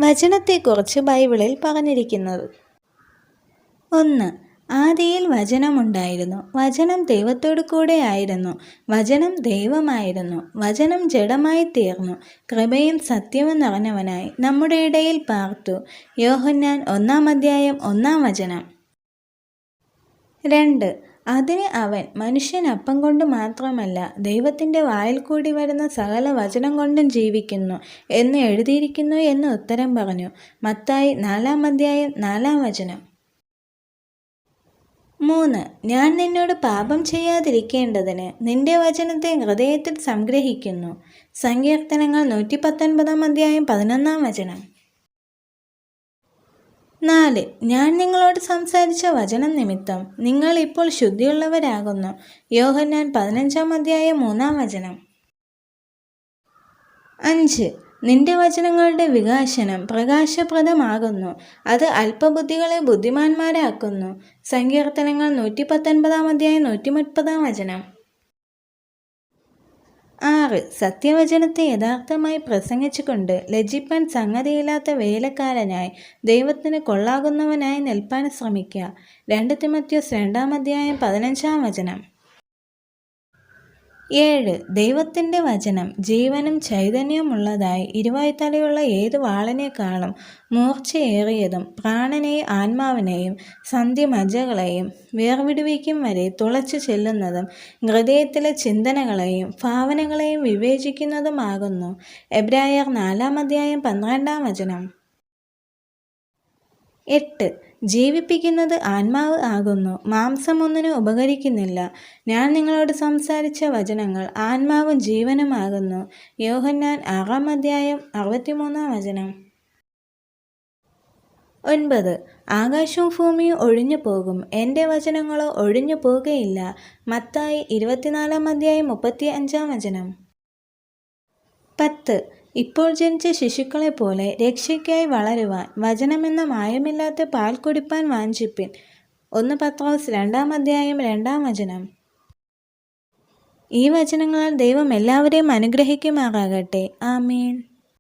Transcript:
വചനത്തെക്കുറിച്ച് ബൈബിളിൽ പറഞ്ഞിരിക്കുന്നത്. 1. ആദിയിൽ വചനമുണ്ടായിരുന്നു. വചനം ദൈവത്തോടു കൂടെ ആയിരുന്നു. വചനം ദൈവമായിരുന്നു. വചനം ജഡമായി തീർന്നു. കൃപയും സത്യവും നിറഞ്ഞവനായി നമ്മുടെ ഇടയിൽ പാർത്തു. യോഹന്നാൻ 1:1. 2. അതിന് അവൻ, മനുഷ്യൻ അപ്പം കൊണ്ട് മാത്രമല്ല ദൈവത്തിൻ്റെ വായിൽ കൂടി വരുന്ന സകല വചനം കൊണ്ടും ജീവിക്കുന്നു എന്ന് എഴുതിയിരിക്കുന്നു എന്ന് ഉത്തരം പറഞ്ഞു. മത്തായി 4:4. 3. ഞാൻ നിന്നോട് പാപം ചെയ്യാതിരിക്കേണ്ടതിന് നിന്റെ വചനത്തെ ഹൃദയത്തിൽ സംഗ്രഹിക്കുന്നു. സങ്കീർത്തനങ്ങൾ 119:11. 4. ഞാൻ നിങ്ങളോട് സംസാരിച്ച വചനം നിമിത്തം നിങ്ങൾ ഇപ്പോൾ ശുദ്ധിയുള്ളവരാകുന്നു. യോഹന്നാൻ 15:3. 5. നിന്റെ വചനങ്ങളുടെ വികാസനം പ്രകാശപ്രദമാകുന്നു. അത് അല്പബുദ്ധികളെ ബുദ്ധിമാന്മാരാക്കുന്നു. സങ്കീർത്തനങ്ങൾ 119:130. 6. സത്യവചനത്തെ യഥാർത്ഥമായി പ്രസംഗിച്ചുകൊണ്ട് ലജ്ജിപ്പാൻ സംഗതിയില്ലാത്ത വേലക്കാരനായി ദൈവത്തിന് കൊള്ളാകുന്നവനായി നിൽപ്പാൻ ശ്രമിക്കുക. 2 തിമോഥെയോസ് 2:15. 7. ദൈവത്തിൻ്റെ വചനം ജീവനും ചൈതന്യമുള്ളതായി ഇരുവായ്ത്തലയുള്ള ഏത് വാളിനേക്കാളും മൂർച്ചയേറിയതും പ്രാണനെയും ആത്മാവിനെയും സന്ധിമജ്ജകളെയും വേർവിടുവിക്കും വരെ തുളച്ചു ചെല്ലുന്നതും ഹൃദയത്തിലെ ചിന്തനകളെയും ഭാവനകളെയും വിവേചിക്കുന്നതുമാകുന്നു. എബ്രായർ 4:12. 8. ജീവിപ്പിക്കുന്നത് ആത്മാവ് ആകുന്നു, മാംസം ഒന്നിനും ഉപകരിക്കുന്നില്ല. ഞാൻ നിങ്ങളോട് സംസാരിച്ച വചനങ്ങൾ ആത്മാവും ജീവനുമാകുന്നു. യോഹന്നാൻ 6:63. 9. ആകാശവും ഭൂമിയും ഒഴിഞ്ഞു പോകും, എൻ്റെ വചനങ്ങളോ ഒഴിഞ്ഞു പോകുകയില്ല. മത്തായി 24:35. 10. ഇപ്പോൾ ജനിച്ച ശിശുക്കളെപ്പോലെ രക്ഷയ്ക്കായി വളരുവാൻ വചനമെന്ന മായമില്ലാത്ത പാൽ കുടിപ്പാൻ വാഞ്ചിപ്പിൻ. 1 പത്രോസ് 2:2. ഈ വചനങ്ങളാൽ ദൈവം എല്ലാവരെയും അനുഗ്രഹിക്കുമാറാകട്ടെ. ആമേൻ.